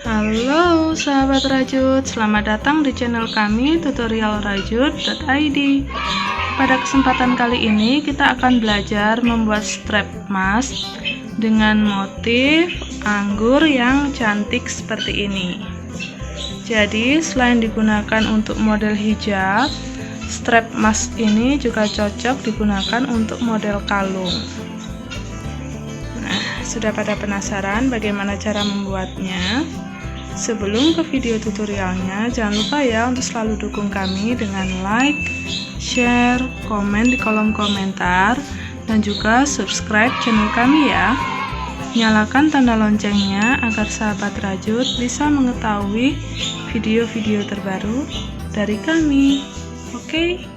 Halo sahabat rajut, selamat datang di channel kami tutorialrajut.id. Pada kesempatan kali ini kita akan belajar membuat strap mask dengan motif anggur yang cantik seperti ini. Jadi selain digunakan untuk model hijab, strap mask ini juga cocok digunakan untuk model kalung. Sudah pada penasaran bagaimana cara membuatnya? Sebelum ke video tutorialnya, jangan lupa ya untuk selalu dukung kami dengan like, share, komen di kolom komentar, dan juga subscribe channel kami ya. Nyalakan tanda loncengnya agar sahabat rajut bisa mengetahui video-video terbaru dari kami. Oke?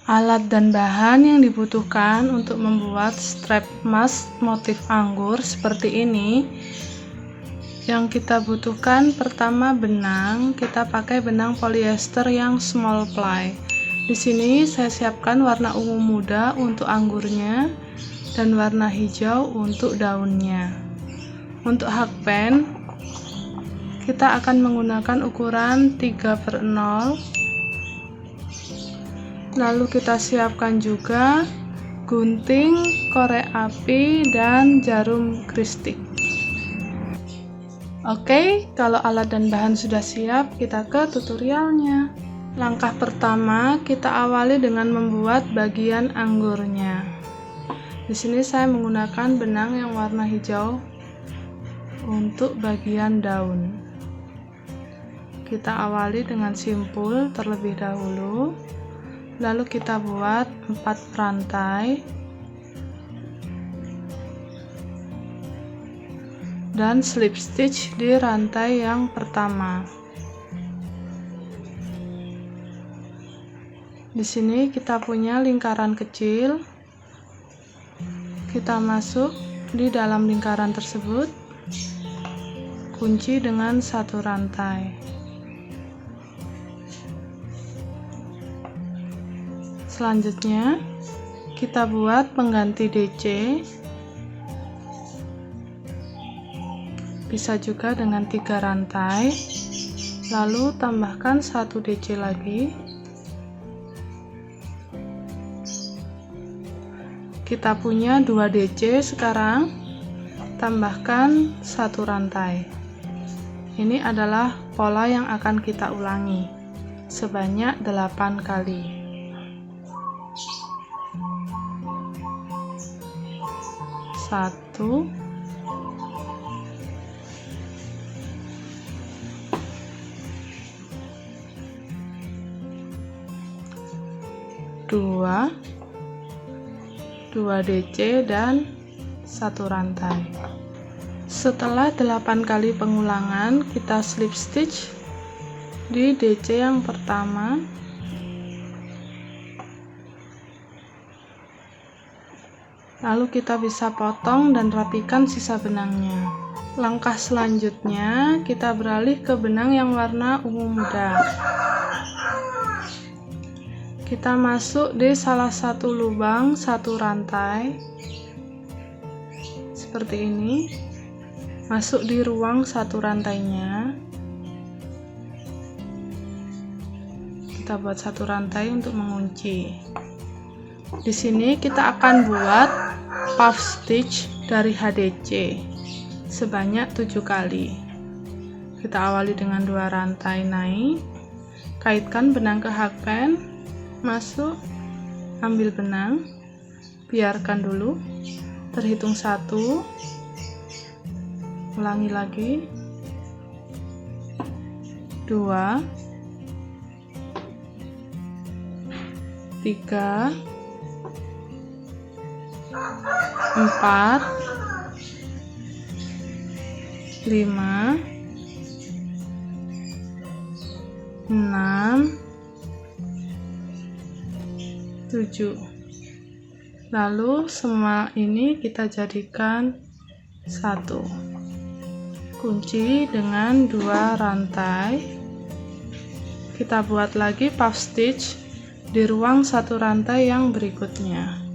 Alat dan bahan yang dibutuhkan untuk membuat strap mask motif anggur seperti ini. Yang kita butuhkan pertama benang, kita pakai benang polyester yang small ply. Di sini saya siapkan warna ungu muda untuk anggurnya dan warna hijau untuk daunnya. Untuk hakpen kita akan menggunakan ukuran 3/0. Lalu kita siapkan juga gunting, korek api, dan jarum kristik. Oke, kalau alat dan bahan sudah siap, kita ke tutorialnya. Langkah pertama, kita awali dengan membuat bagian anggurnya. Di sini saya menggunakan benang yang warna hijau untuk bagian daun. Kita awali dengan simpul terlebih dahulu. Lalu kita buat 4 rantai dan slip stitch di rantai yang pertama. Di sini kita punya lingkaran kecil. Kita masuk di dalam lingkaran tersebut, kunci dengan 1 rantai. Selanjutnya kita buat pengganti DC, bisa juga dengan 3 rantai, lalu tambahkan 1 DC lagi. Kita punya 2 DC sekarang, tambahkan 1 rantai. Ini adalah pola yang akan kita ulangi sebanyak 8 kali. 1, 2 DC dan 1 rantai. Setelah 8 kali pengulangan, kita slip stitch di DC yang pertama. Lalu kita bisa potong dan rapikan sisa benangnya. Langkah selanjutnya kita beralih ke benang yang warna ungu muda. Kita masuk di salah satu lubang 1 rantai seperti ini, masuk di ruang 1 rantainya. Kita buat 1 rantai untuk mengunci. Di sini kita akan buat puff stitch dari HDC sebanyak 7 kali. Kita awali dengan 2 rantai naik, kaitkan benang ke hakpen, masuk, ambil benang, biarkan dulu, terhitung 1, ulangi lagi, 2, 3, 4, 5, 6, 7. Lalu semua ini kita jadikan satu. Kunci dengan 2 rantai. Kita buat lagi puff stitch di ruang satu rantai yang berikutnya.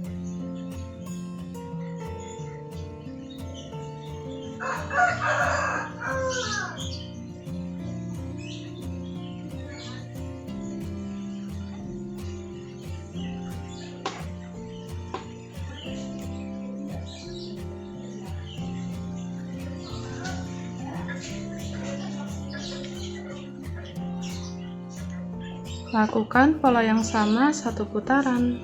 Lakukan pola yang sama satu putaran.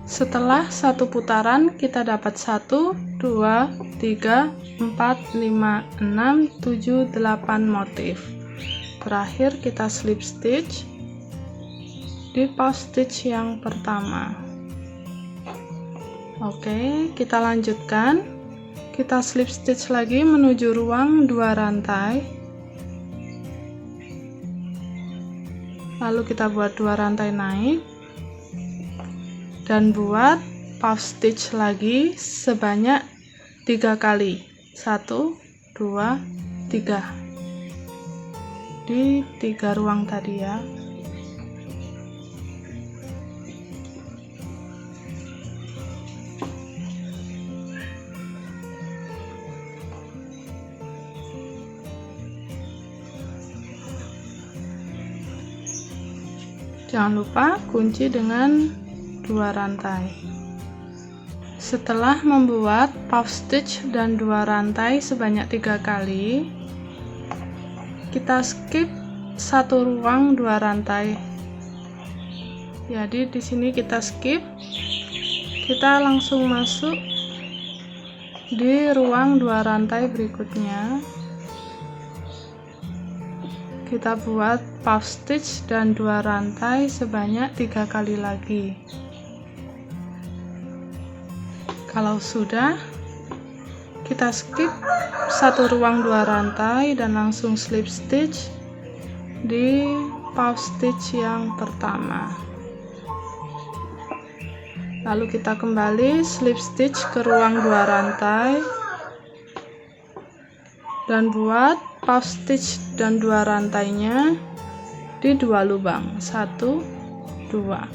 Setelah satu putaran, kita dapat 1, 2, 3, 4, 5, 6, 7, 8 motif. Terakhir kita slip stitch di puff stitch yang pertama. Oke, kita lanjutkan. Kita slip stitch lagi menuju ruang 2 rantai. Lalu kita buat 2 rantai naik dan buat puff stitch lagi sebanyak 3 kali. 1, 2, 3 di 3 ruang tadi ya. Jangan lupa kunci dengan 2 rantai. Setelah membuat puff stitch dan 2 rantai sebanyak 3 kali, kita skip satu ruang 2 rantai. Jadi di sini kita skip, kita langsung masuk di ruang 2 rantai berikutnya. Kita buat puff stitch dan 2 rantai sebanyak 3 kali lagi. Kalau sudah, kita skip satu ruang 2 rantai dan langsung slip stitch di puff stitch yang pertama. Lalu kita kembali slip stitch ke ruang 2 rantai dan buat puff stitch dan 2 rantainya di 2 lubang, 1, 2.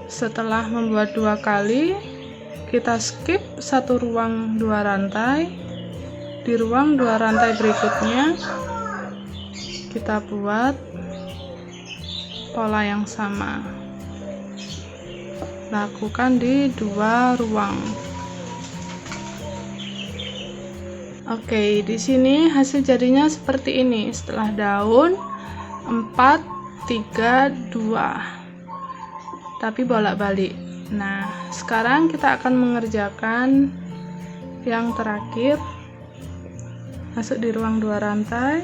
Setelah membuat 2 kali, kita skip satu ruang 2 rantai. Di ruang 2 rantai berikutnya kita buat pola yang sama. Lakukan di 2 ruang. Oke, di sini hasil jadinya seperti ini. Setelah daun 4, 3, 2. Tapi bolak-balik. Nah, sekarang kita akan mengerjakan yang terakhir. Masuk di ruang 2 rantai.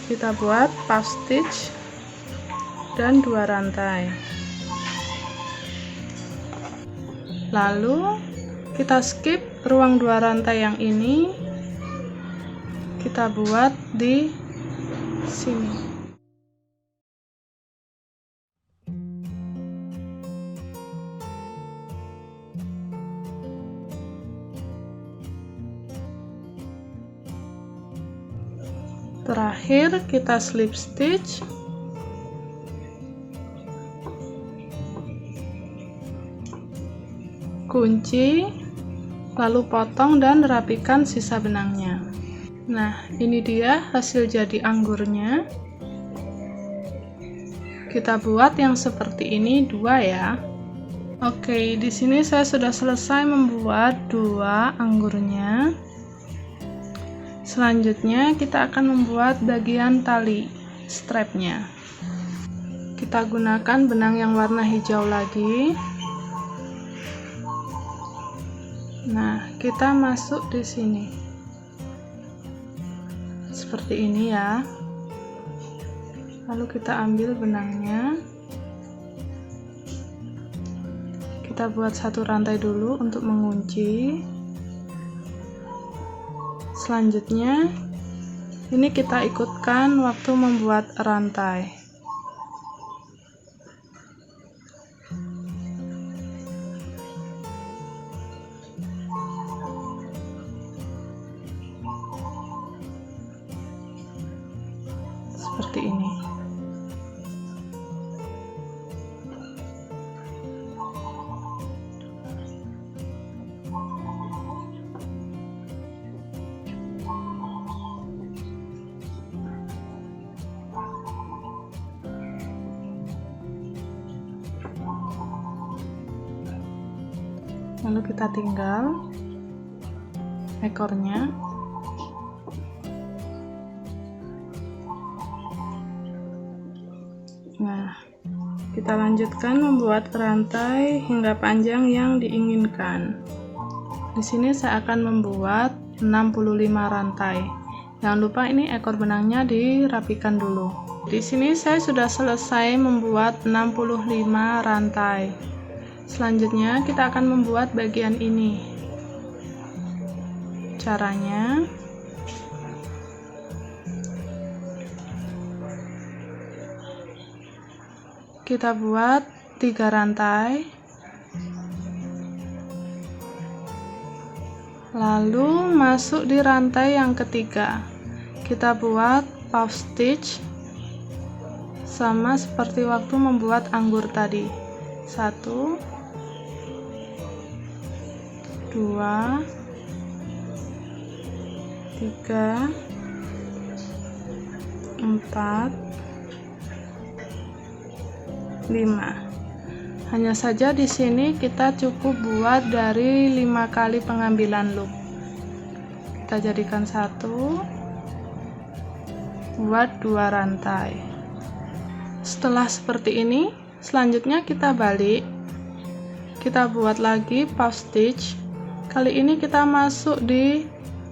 Kita buat puff stitch dan 2 rantai. Lalu kita skip ruang 2 rantai yang ini, kita buat di sini. Terakhir kita slip stitch kunci, lalu potong dan rapikan sisa benangnya. Nah, ini dia hasil jadi anggurnya. Kita buat yang seperti ini 2 ya. Oke, di sini saya sudah selesai membuat 2 anggurnya. Selanjutnya kita akan membuat bagian tali strapnya. Kita gunakan benang yang warna hijau lagi. Nah, kita masuk di sini seperti ini ya. Lalu kita ambil benangnya, kita buat satu rantai dulu untuk mengunci. Selanjutnya ini kita ikutkan waktu membuat rantai. Seperti ini. Lalu kita tinggal ekornya. Nah, kita lanjutkan membuat rantai hingga panjang yang diinginkan. Di sini saya akan membuat 65 rantai. Jangan lupa ini ekor benangnya dirapikan dulu. Di sini saya sudah selesai membuat 65 rantai. Selanjutnya kita akan membuat bagian ini. Caranya, kita buat 3 rantai, lalu masuk di rantai yang ketiga. Kita buat puff stitch sama seperti waktu membuat anggur tadi. 1, 2, 3, 4, 5. Hanya saja di sini kita cukup buat dari 5 kali pengambilan loop. Kita jadikan 1, buat 2 rantai. Setelah seperti ini, selanjutnya kita balik. Kita buat lagi puff stitch. Kali ini kita masuk di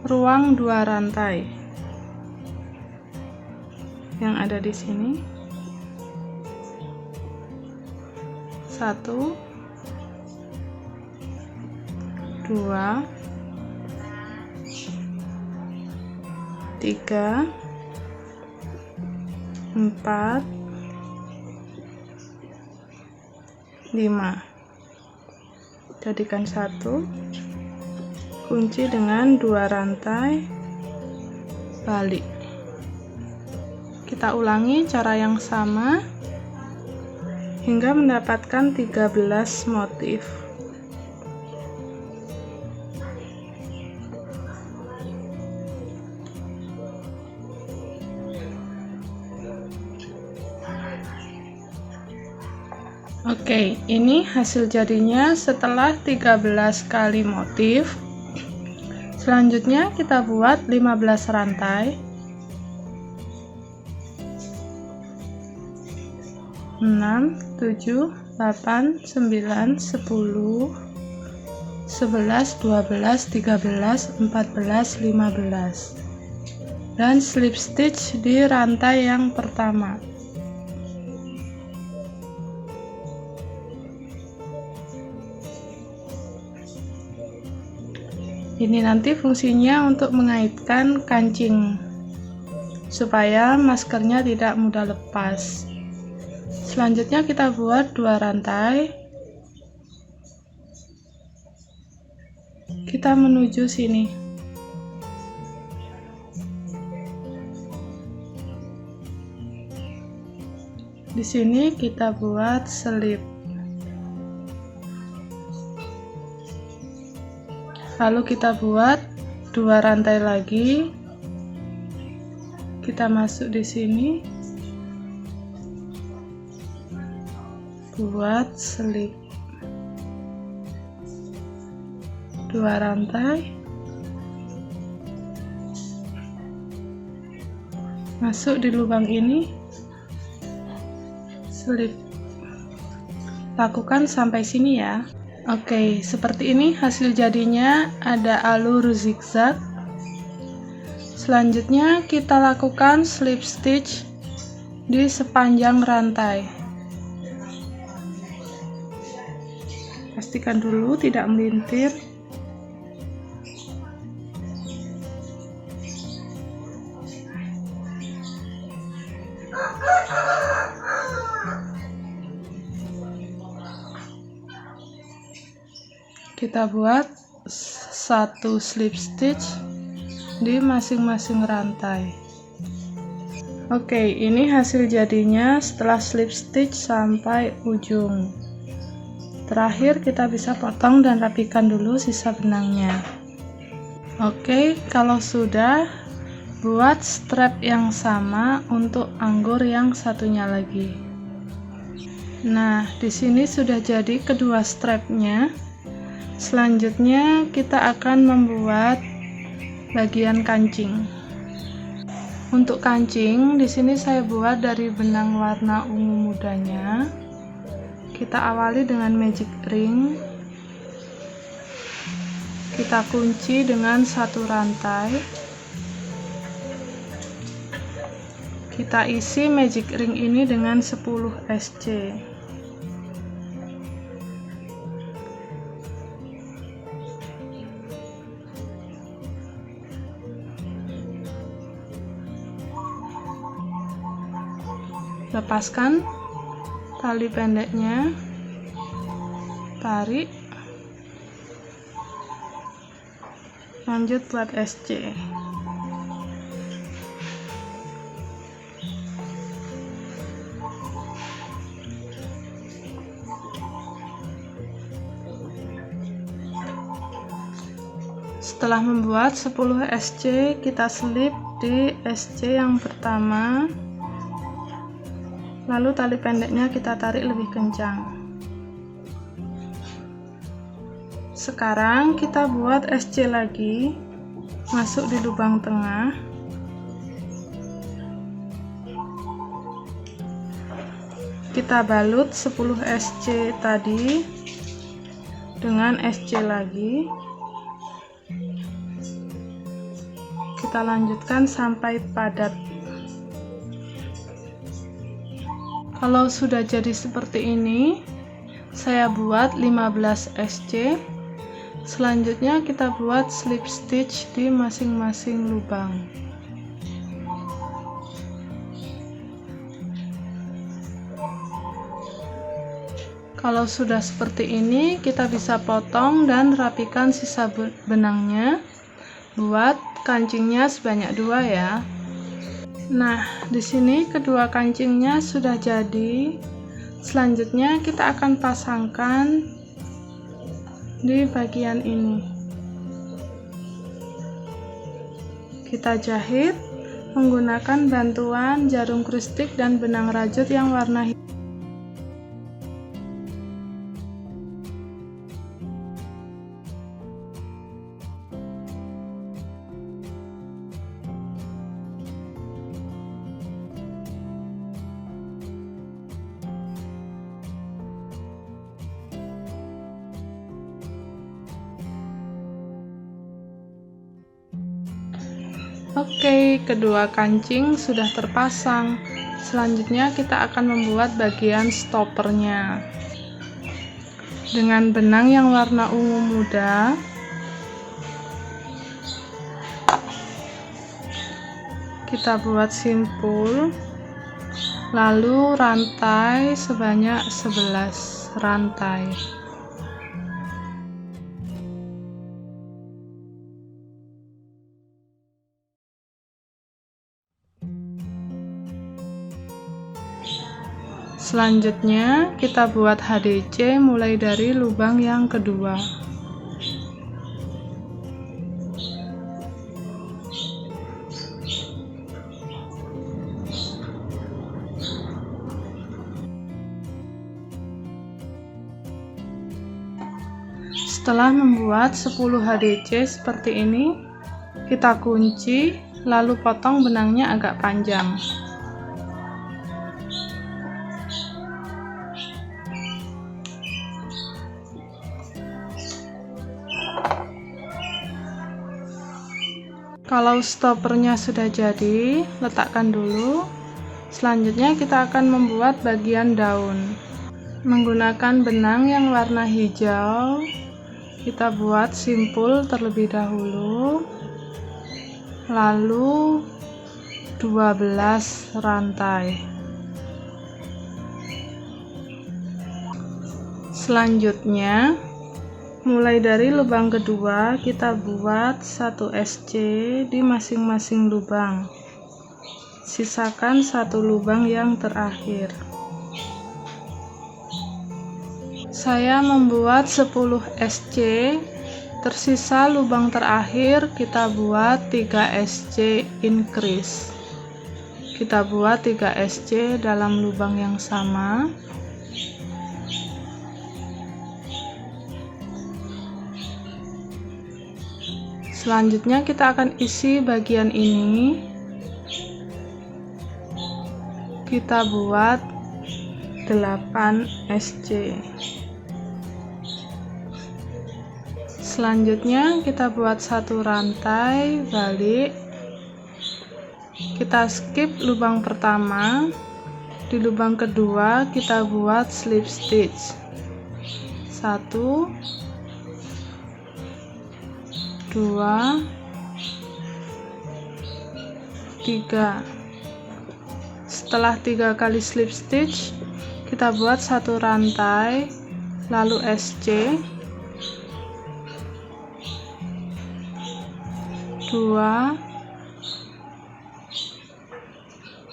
ruang 2 rantai yang ada di sini. 1, 2, 3, 4, 5. Jadikan 1, kunci dengan 2 rantai, balik. Kita ulangi cara yang sama hingga mendapatkan 13 motif. Oke, ini hasil jadinya setelah 13 kali motif. Selanjutnya kita buat 15 rantai. 6, 7, 8, 9, 10, 11, 12, 13, 14, 15. Dan slip stitch di rantai yang pertama. Ini nanti fungsinya untuk mengaitkan kancing supaya maskernya tidak mudah lepas. Selanjutnya kita buat 2 rantai. Kita menuju sini. Di sini kita buat selip. Lalu kita buat 2 rantai lagi. Kita masuk di sini. Buat selip. 2 rantai. Masuk di lubang ini. Selip. Lakukan sampai sini ya. Oke, seperti ini hasil jadinya, ada alur zigzag. Selanjutnya kita lakukan slip stitch di sepanjang rantai. Pastikan dulu tidak melintir. Kita buat satu slip stitch di masing-masing rantai. Oke, ini hasil jadinya setelah slip stitch sampai ujung. Terakhir kita bisa potong dan rapikan dulu sisa benangnya. Oke, kalau sudah, buat strap yang sama untuk anggur yang satunya lagi. Nah, di sini sudah jadi kedua strapnya. Selanjutnya kita akan membuat bagian kancing. Untuk kancing, di sini saya buat dari benang warna ungu mudanya. Kita awali dengan magic ring. Kita kunci dengan satu rantai. Kita isi magic ring ini dengan 10 SC. Lepaskan tali pendeknya, tarik, lanjut buat SC. Setelah membuat 10 SC, kita slip di SC yang pertama. Lalu tali pendeknya kita tarik lebih kencang. Sekarang kita buat SC lagi, masuk di lubang tengah. Kita balut 10 SC tadi dengan SC lagi. Kita lanjutkan sampai padat. Kalau sudah jadi seperti ini, saya buat 15 SC. Selanjutnya kita buat slip stitch di masing-masing lubang. Kalau sudah seperti ini, kita bisa potong dan rapikan sisa benangnya. Buat kancingnya sebanyak 2 ya. Nah, di sini kedua kancingnya sudah jadi. Selanjutnya kita akan pasangkan di bagian ini. Kita jahit menggunakan bantuan jarum kristik dan benang rajut yang warna hitam. Oke, kedua kancing sudah terpasang. Selanjutnya kita akan membuat bagian stoppernya. Dengan benang yang warna ungu muda, kita buat simpul, lalu rantai sebanyak 11 rantai. Selanjutnya kita buat HDC mulai dari lubang yang kedua. Setelah membuat 10 HDC seperti ini, kita kunci lalu potong benangnya agak panjang. Kalau stoppernya sudah jadi, letakkan dulu. Selanjutnya kita akan membuat bagian daun. Menggunakan benang yang warna hijau, kita buat simpul terlebih dahulu. Lalu 12 rantai. Selanjutnya, mulai dari lubang kedua kita buat 1 SC di masing-masing lubang. Sisakan 1 lubang yang terakhir. Saya membuat 10 SC, tersisa lubang terakhir kita buat 3 SC increase. Kita buat 3 SC dalam lubang yang sama. Selanjutnya kita akan isi bagian ini. Kita buat 8 SC. Selanjutnya kita buat 1 rantai balik. Kita skip lubang pertama. Di lubang kedua kita buat slip stitch. 1 2 3. Setelah 3 kali slip stitch kita buat 1 rantai, lalu SC 2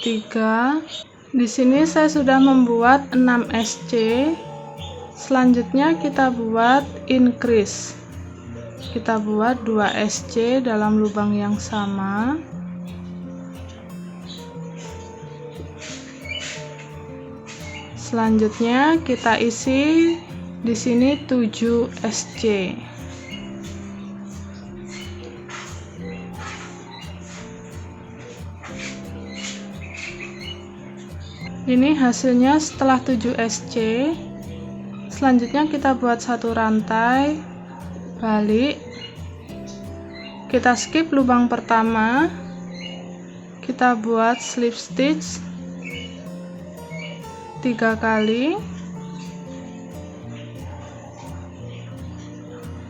3. Di sini saya sudah membuat 6 SC. Selanjutnya kita buat increase. Kita buat 2 SC dalam lubang yang sama. Selanjutnya kita isi di sini 7 SC. Ini hasilnya setelah 7 SC. Selanjutnya kita buat 1 rantai balik. Kita skip lubang pertama. Kita buat slip stitch 3 kali.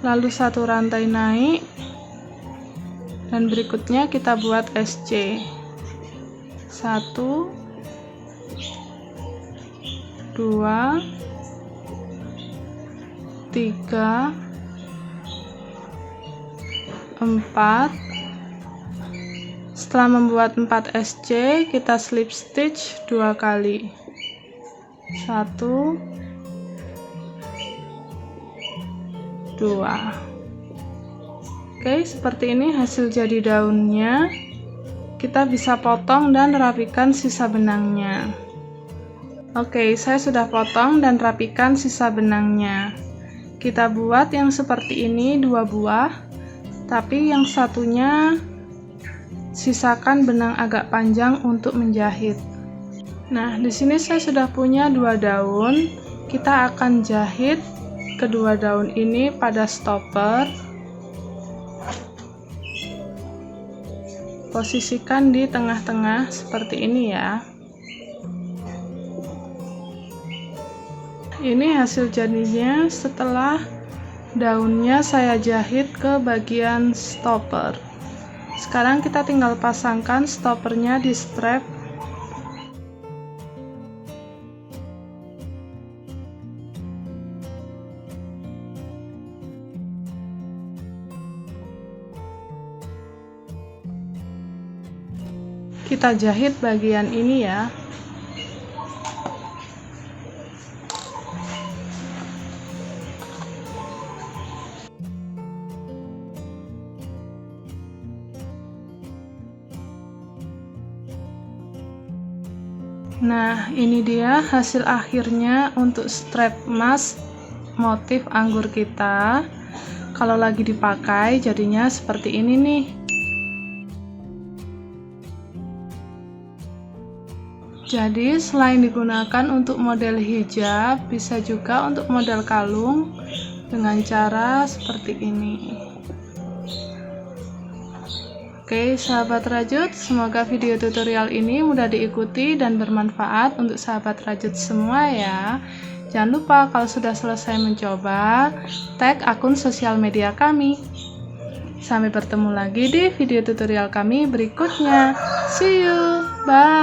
Lalu 1 rantai naik. Dan berikutnya kita buat SC. 1 2 3 4. Setelah membuat 4 SC, kita slip stitch 2 kali. 1 2. Oke, seperti ini hasil jadi daunnya. Kita bisa potong dan rapikan sisa benangnya. Oke, saya sudah potong dan rapikan sisa benangnya. Kita buat yang seperti ini 2 buah, tapi yang satunya sisakan benang agak panjang untuk menjahit. Nah, di sini saya sudah punya 2 daun. Kita akan jahit kedua daun ini pada stopper. Posisikan di tengah-tengah seperti ini ya. Ini hasil jadinya setelah daunnya saya jahit ke bagian stopper. Sekarang kita tinggal pasangkan stoppernya di strap. Kita jahit bagian ini ya. Nah, ini dia hasil akhirnya untuk strap emas motif anggur kita. Kalau lagi dipakai jadinya seperti ini nih. Jadi selain digunakan untuk model hijab, bisa juga untuk model kalung dengan cara seperti ini. Oke, sahabat rajut, semoga video tutorial ini mudah diikuti dan bermanfaat untuk sahabat rajut semua ya. Jangan lupa kalau sudah selesai mencoba, tag akun sosial media kami. Sampai bertemu lagi di video tutorial kami berikutnya. See you, bye.